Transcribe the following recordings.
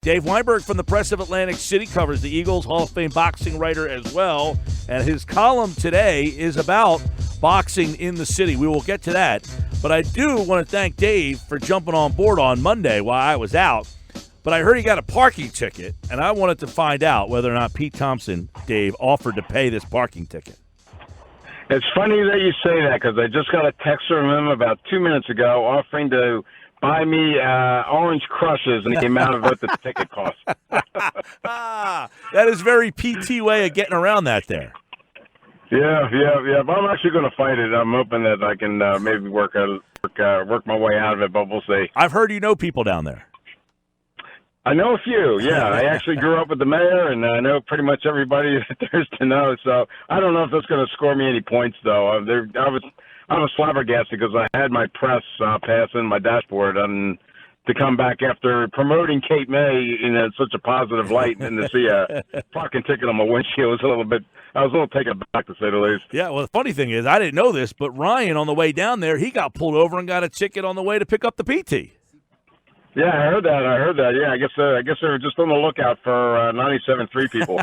Dave Weinberg from the Press of Atlantic City covers the Eagles, Hall of Fame boxing writer as well. And his column today is about boxing in the city. We will get to that. But I do want to thank Dave for jumping on board on Monday while I was out. But I heard he got a parking ticket, and I wanted to find out whether or not Pete Thompson, Dave, offered to pay this parking ticket. It's funny that you say that because I just got a text from him about 2 minutes ago offering to buy me Orange Crushes and the amount of what the ticket cost. That is very PT way of getting around that there. Yeah. But I'm actually going to fight it. I'm hoping that I can maybe work my way out of it, but we'll see. I've heard you know people down there. I know a few, yeah. I actually grew up with the mayor, and I know pretty much everybody that there's to know. So I don't know if that's going to score me any points, though. I was flabbergasted because I had my press pass in my dashboard to come back after promoting Kate May in such a positive light, and to see a parking ticket on my windshield I was a little taken aback, to say the least. Yeah, well, the funny thing is, I didn't know this, but Ryan, on the way down there, he got pulled over and got a ticket on the way to pick up the PT. Yeah, I heard that. Yeah, I guess they were just on the lookout for 97.3 people.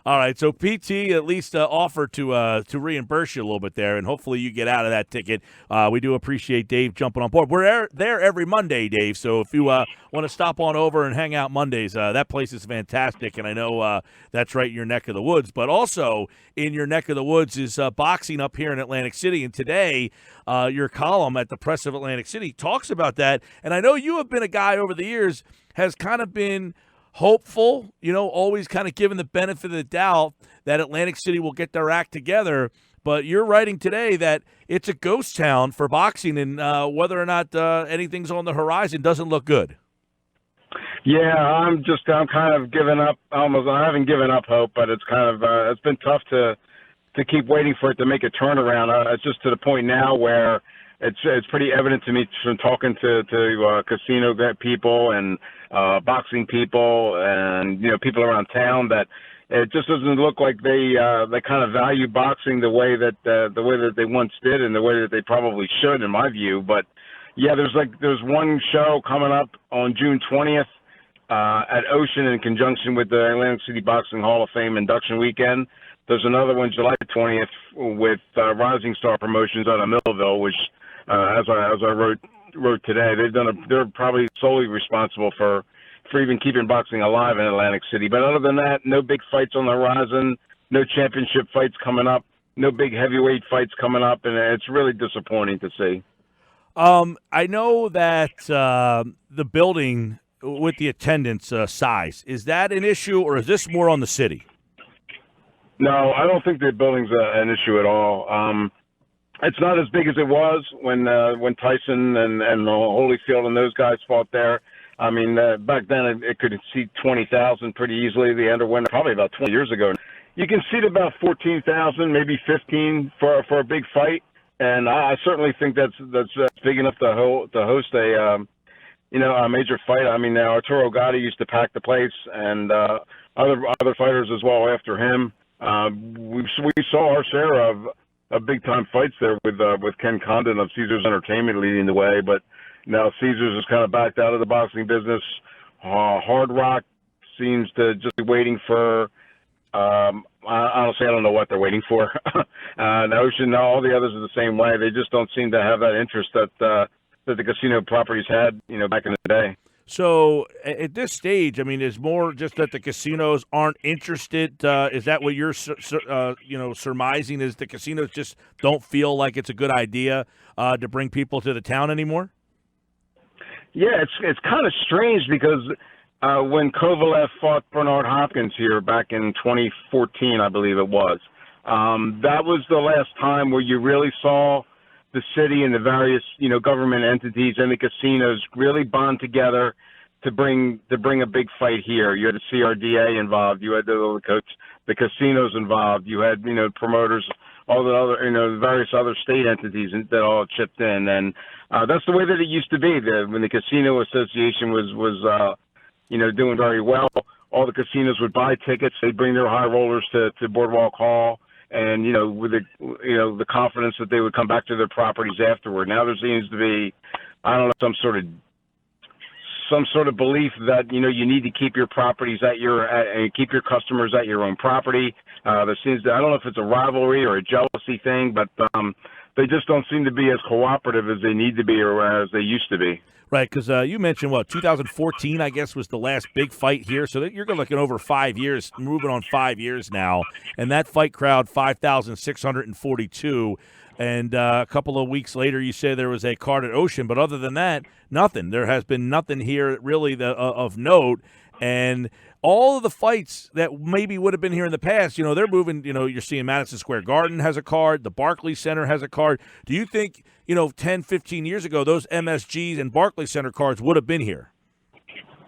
All right, so PT at least offered to reimburse you a little bit there, and hopefully you get out of that ticket. We do appreciate Dave jumping on board. We're there every Monday, Dave, so if you want to stop on over and hang out Mondays, that place is fantastic, and I know that's right in your neck of the woods. But also in your neck of the woods is boxing up here in Atlantic City, and today your column at the Press of Atlantic City talks about that, and I know you have been a guy over the years has kind of been hopeful, always kind of given the benefit of the doubt that Atlantic City will get their act together. But you're writing today that it's a ghost town for boxing, and whether or not anything's on the horizon doesn't look good. Yeah, I'm kind of giving up. I haven't given up hope, but it's kind of it's been tough to keep waiting for it to make a turnaround. It's just to the point now where it's pretty evident to me from talking to casino people and boxing people and people around town that it just doesn't look like they kind of value boxing the way that they once did and the way that they probably should, in my view. But yeah, there's one show coming up on June 20th at Ocean in conjunction with the Atlantic City Boxing Hall of Fame induction weekend. There's another one July 20th with Rising Star Promotions out of Millville, which as I wrote today, they're probably solely responsible for even keeping boxing alive in Atlantic City. But other than that, no big fights on the horizon, no championship fights coming up, no big heavyweight fights coming up, and it's really disappointing to see. I know that the building with the attendance size, is that an issue, or is this more on the city? No, I don't think the building's an issue at all. It's not as big as it was when Tyson and Holyfield and those guys fought there. I mean, back then it could seat 20,000 pretty easily. The Underwinter, probably about 20 years ago. You can seat about 14,000, maybe 15 for a big fight, and I certainly think that's big enough to host a major fight. I mean, Arturo Gatti used to pack the place, and other fighters as well after him. We saw our share of big time fights there with Ken Condon of Caesars Entertainment leading the way, but now Caesars is kind of backed out of the boxing business. Hard Rock seems to just be waiting for. Honestly, I don't know what they're waiting for. Ocean, all the others are the same way. They just don't seem to have that interest that the casino properties had, back in the day. So at this stage, I mean, is more just that the casinos aren't interested? Is that what you're, surmising? Is the casinos just don't feel like it's a good idea to bring people to the town anymore? Yeah, it's kind of strange because when Kovalev fought Bernard Hopkins here back in 2014, I believe it was, that was the last time where you really saw the city and the various, government entities and the casinos really bond together to bring a big fight here. You had the CRDA involved. You had the casinos involved. You had, promoters, all the other, various other state entities that all chipped in. And that's the way that it used to be. When the Casino Association was doing very well, all the casinos would buy tickets. They'd bring their high rollers to Boardwalk Hall. And, with the confidence that they would come back to their properties afterward. Now there seems to be, I don't know, some sort of some sort of belief that you need to keep your properties keep your customers at your own property. There seems I don't know if it's a rivalry or a jealousy thing, but they just don't seem to be as cooperative as they need to be or as they used to be. Right, because you mentioned, 2014, I guess, was the last big fight here. So you're looking over 5 years, moving on 5 years now. And that fight crowd, 5,642. And a couple of weeks later, you say there was a card at Ocean. But other than that, nothing. There has been nothing here really of note. And all of the fights that maybe would have been here in the past, they're moving, you're seeing Madison Square Garden has a card, the Barclays Center has a card. Do you think, 10, 15 years ago, those MSGs and Barclays Center cards would have been here?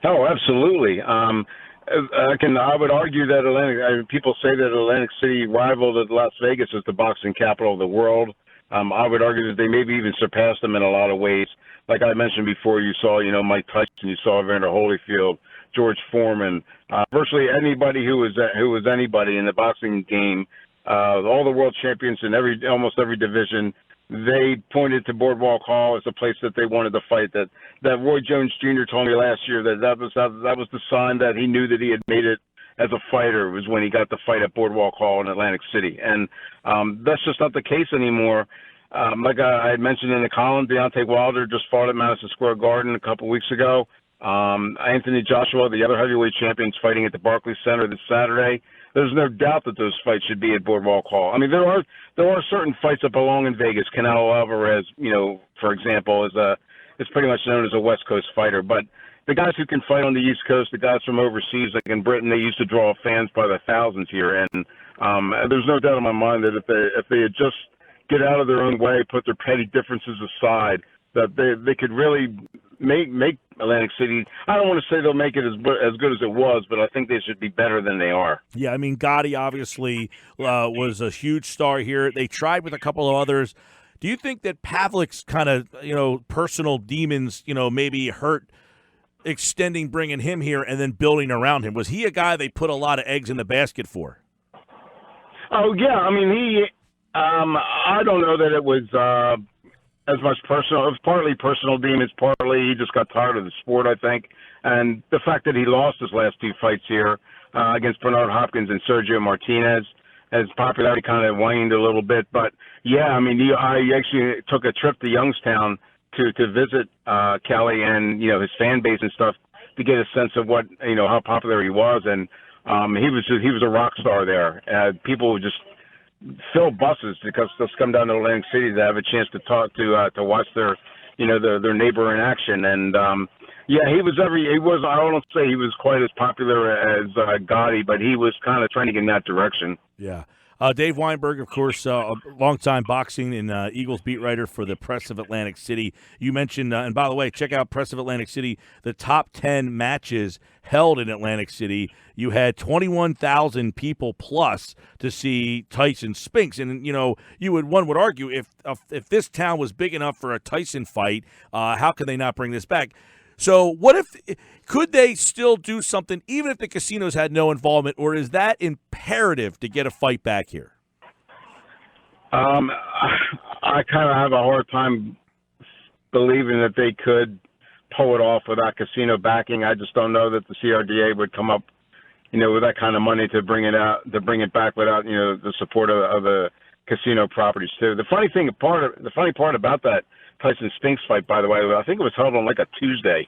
Oh, absolutely. I would argue that people say that Atlantic City rivaled Las Vegas as the boxing capital of the world. I would argue that they maybe even surpassed them in a lot of ways. Like I mentioned before, you saw, Mike Tyson, you saw Evander Holyfield, George Foreman, virtually anybody who was anybody in the boxing game, all the world champions in almost every division. They pointed to Boardwalk Hall as a place that they wanted to fight. That Roy Jones Jr. told me last year that was the sign that he knew that he had made it as a fighter, was when he got the fight at Boardwalk Hall in Atlantic City, and that's just not the case anymore. Like I had mentioned in the column, Deontay Wilder just fought at Madison Square Garden a couple weeks ago. Anthony Joshua, the other heavyweight champion, is fighting at the Barclays Center this Saturday. There's no doubt that those fights should be at Boardwalk Hall. I mean, there are certain fights that belong in Vegas. Canelo Alvarez, for example, is pretty much known as a West Coast fighter. But the guys who can fight on the East Coast, the guys from overseas, like in Britain, they used to draw fans by the thousands here. And there's no doubt in my mind that if they had just get out of their own way, put their petty differences aside, that they could really make Atlantic City. I don't want to say they'll make it as good as it was, but I think they should be better than they are. Yeah, I mean, Gotti obviously was a huge star here. They tried with a couple of others. Do you think that Pavlik's kind of, personal demons, maybe hurt bringing him here and then building around him? Was he a guy they put a lot of eggs in the basket for? Oh, yeah. I mean, I don't know that it was as much personal. It was partly personal demons, partly he just got tired of the sport, I think. And the fact that he lost his last two fights here against Bernard Hopkins and Sergio Martinez, his popularity kind of waned a little bit. But, yeah, I mean, I actually took a trip to Youngstown to visit Kelly and, his fan base and stuff to get a sense of what, how popular he was. And he was a rock star there. People would just fill buses because they'll come down to Atlantic City to have a chance to talk to watch their neighbor in action. And yeah, I don't say he was quite as popular as Gotti, but he was kind of trending in that direction. Yeah. Dave Weinberg, of course, a longtime boxing and Eagles beat writer for the Press of Atlantic City. You mentioned, and by the way, check out Press of Atlantic City, the top 10 matches held in Atlantic City. You had 21,000 people plus to see Tyson Spinks. And, one would argue if this town was big enough for a Tyson fight, how could they not bring this back? So could they still do something even if the casinos had no involvement, or is that imperative to get a fight back here? I kind of have a hard time believing that they could pull it off without casino backing. I just don't know that the CRDA would come up, with that kind of money to bring it back without, the support of the casino properties too. The funny part about that Tyson Spinks fight, by the way, I think it was held on like a Tuesday.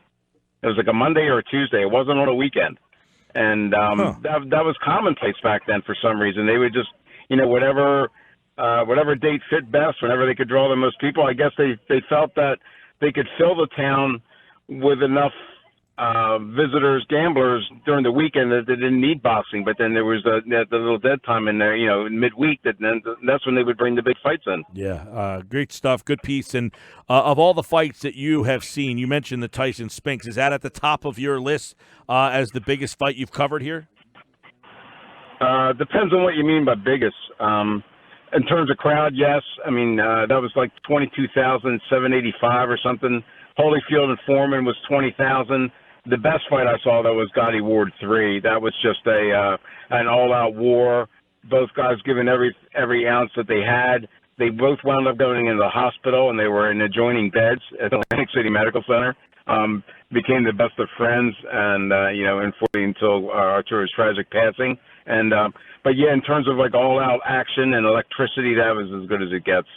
It was like a Monday or a Tuesday. It wasn't on a weekend. And that was commonplace back then for some reason. They would just, whatever date fit best, whenever they could draw the most people. I guess they felt that they could fill the town with enough visitors, gamblers during the weekend that they didn't need boxing. But then there was the little dead time in there, midweek. That's when they would bring the big fights in. Yeah, great stuff. Good piece. And of all the fights that you have seen, you mentioned the Tyson Spinks. Is that at the top of your list as the biggest fight you've covered here? Depends on what you mean by biggest. In terms of crowd, yes. I mean, that was like 22,785 or something. Holyfield and Foreman was 20,000. The best fight I saw, though, was Gotti Ward 3. That was just an all-out war. Both guys giving every ounce that they had. They both wound up going into the hospital, and they were in adjoining beds at the Atlantic City Medical Center. became the best of friends, and unfortunately until Arturo's tragic passing. And but yeah, in terms of like all-out action and electricity, that was as good as it gets.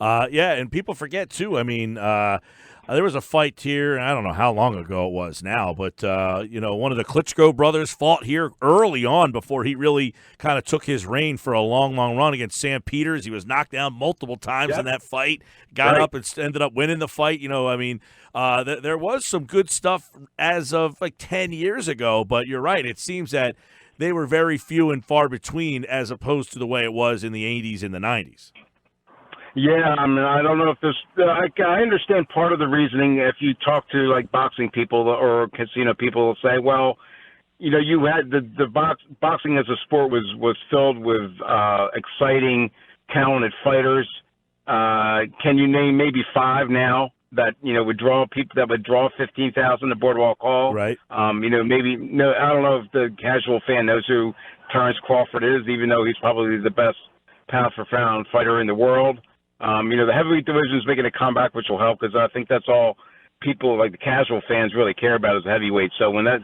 Yeah, and people forget too. I mean, there was a fight here, and I don't know how long ago it was now, but one of the Klitschko brothers fought here early on before he really kind of took his reign for a long, long run against Sam Peters. He was knocked down multiple times in that fight, got up and ended up winning the fight. There was some good stuff as of like 10 years ago, but you're right. It seems that they were very few and far between as opposed to the way it was in the 80s and the 90s. Yeah, I mean, I don't know if there's. I understand part of the reasoning. If you talk to like boxing people or casino people, will say, well, you had the boxing as a sport was filled with exciting, talented fighters. Can you name maybe 5 now that would draw people that would draw 15,000 to Boardwalk Hall? Right. Maybe no. I don't know if the casual fan knows who Terrence Crawford is, even though he's probably the best pound for pound fighter in the world. The heavyweight division is making a comeback, which will help because I think that's all people like the casual fans really care about is heavyweight. So when that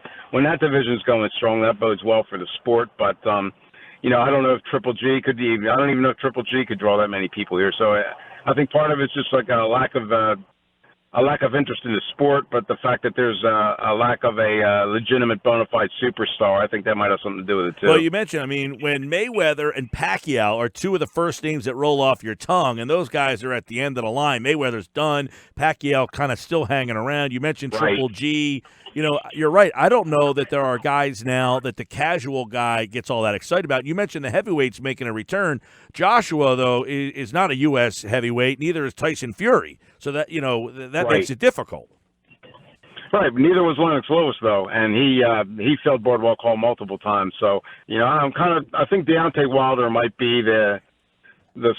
division is going strong, that bodes well for the sport. But I don't know if Triple G could be. I don't even know if Triple G could draw that many people here. So I think part of it's just like a lack of interest in the sport, but the fact that there's a lack of a legitimate bona fide superstar, I think that might have something to do with it, too. Well, you mentioned, when Mayweather and Pacquiao are 2 of the first names that roll off your tongue, and those guys are at the end of the line. Mayweather's done. Pacquiao kind of still hanging around. You mentioned Triple G. You're right. I don't know that there are guys now that the casual guy gets all that excited about. You mentioned the heavyweights making a return. Joshua, though, is not a U.S. heavyweight. Neither is Tyson Fury. So that makes it difficult. Right. Neither was Lennox Lewis, though, and he filled Boardwalk Hall multiple times. So I think Deontay Wilder might be the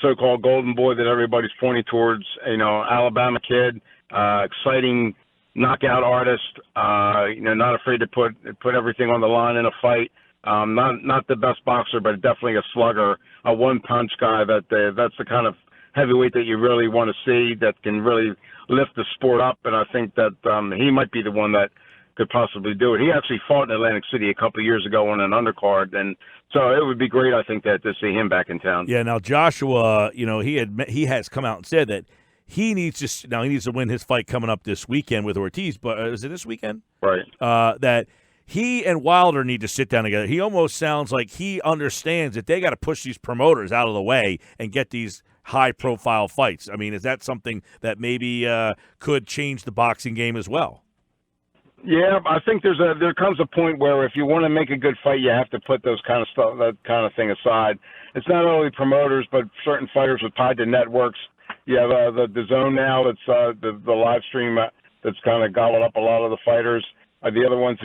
so-called golden boy that everybody's pointing towards. Alabama kid, exciting knockout artist. Not afraid to put everything on the line in a fight. Not the best boxer, but definitely a slugger, a one-punch guy. That's the kind of heavyweight that you really want to see that can really lift the sport up, and I think that he might be the one that could possibly do it. He actually fought in Atlantic City a couple of years ago on an undercard, and so it would be great, I think, to see him back in town. Yeah, now Joshua, he has come out and said that he needs to win his fight coming up this weekend with Ortiz, but is it this weekend? Right. That he and Wilder need to sit down together. He almost sounds like he understands that they got to push these promoters out of the way and get these high-profile fights. Is that something that maybe could change the boxing game as well? Yeah, I think there comes a point where if you want to make a good fight, you have to put that kind of thing aside. It's not only promoters, but certain fighters are tied to networks. You have the zone now that's the live stream that's kind of gobbled up a lot of the fighters. The other ones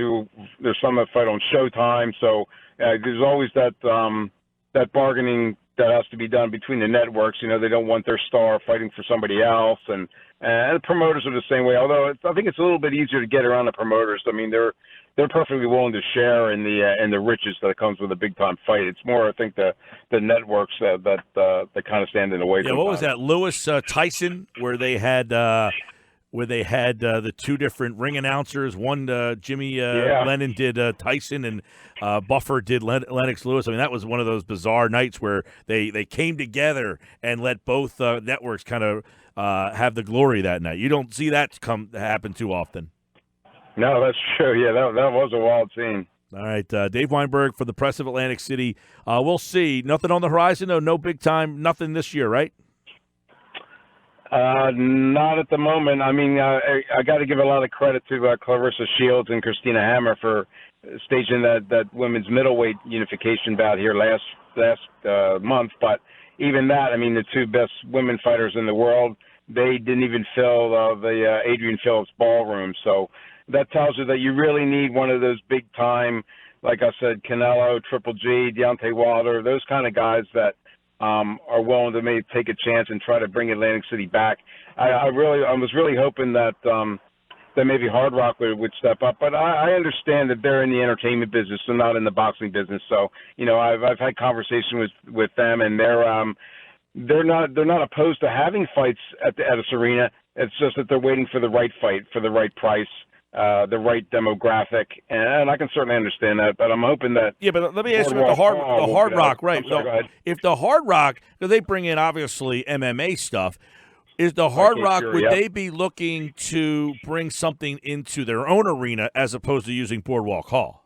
there's some that fight on Showtime. So there's always that bargaining that has to be done between the networks. They don't want their star fighting for somebody else, and the promoters are the same way. Although I think it's a little bit easier to get around the promoters. They're perfectly willing to share in the riches that comes with a big time fight. It's more, I think, the networks that kind of stand in the way. Yeah, what was that, Lewis Tyson, where they had the 2 different ring announcers? One, Jimmy Lennon did Tyson, and Buffer did Lennox Lewis. That was one of those bizarre nights where they came together and let both networks kind of have the glory that night. You don't see that happen too often. No, that's true. Yeah, that was a wild scene. All right, Dave Weinberg for the Press of Atlantic City. We'll see. Nothing on the horizon, though? No big time, nothing this year, right? Not at the moment. I got to give a lot of credit to Clarissa Shields and Christina Hammer for staging that women's middleweight unification bout here last month. But even that, the 2 best women fighters in the world, they didn't even fill the Adrian Phillips ballroom. So that tells you that you really need one of those big time, like I said, Canelo, Triple G, Deontay Wilder, those kind of guys that are willing to maybe take a chance and try to bring Atlantic City back. I was really hoping that maybe Hard Rock would step up, but I understand that they're in the entertainment business and not in the boxing business. So I've had conversation with them, and they're not opposed to having fights at this arena. It's just that they're waiting for the right fight, for the right price, the right demographic, and I can certainly understand that. But I'm hoping that. Yeah, but let me ask you about the Hard Rock, right? Sorry, go ahead. If the Hard Rock, because they bring in obviously MMA stuff, is the Hard Rock, would they be looking to bring something into their own arena as opposed to using Boardwalk Hall?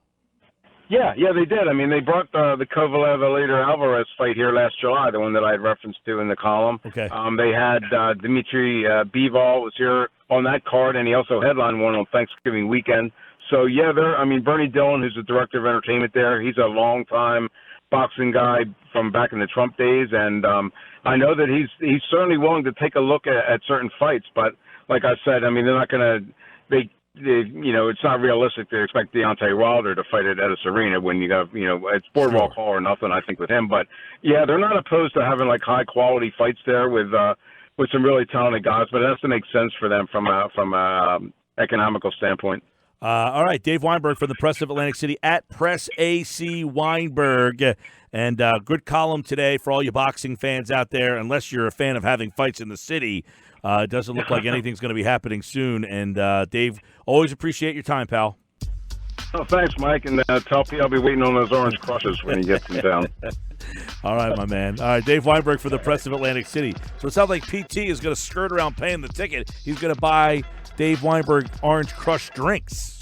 Yeah, they did. I mean, they brought the Kovalev-Alvarez fight here last July, the one that I had referenced to in the column. Okay. They had Dmitry Bivol was here on that card, and he also headlined one on Thanksgiving weekend. So, yeah, Bernie Dillon, who's the director of entertainment there, he's a long-time boxing guy from back in the Trump days, and I know that he's certainly willing to take a look at certain fights. But like I said, I mean, they're not going to – it's not realistic to expect Deontay Wilder to fight at Edis Arena when you got, it's Boardwalk Hall or nothing, I think, with him. But, yeah, they're not opposed to having, like, high-quality fights there with some really talented guys, but it has to make sense for them from a economical standpoint. All right, Dave Weinberg from the Press of Atlantic City at Press AC Weinberg. And good column today for all you boxing fans out there, unless you're a fan of having fights in the city. It doesn't look like anything's going to be happening soon. And, Dave, always appreciate your time, pal. Oh, thanks, Mike. And tell P I'll be waiting on those orange crushes when he gets them down. All right, my man. All right, Dave Weinberg for the Press of Atlantic City. So it sounds like PT is going to skirt around paying the ticket. He's going to buy Dave Weinberg Orange Crush drinks.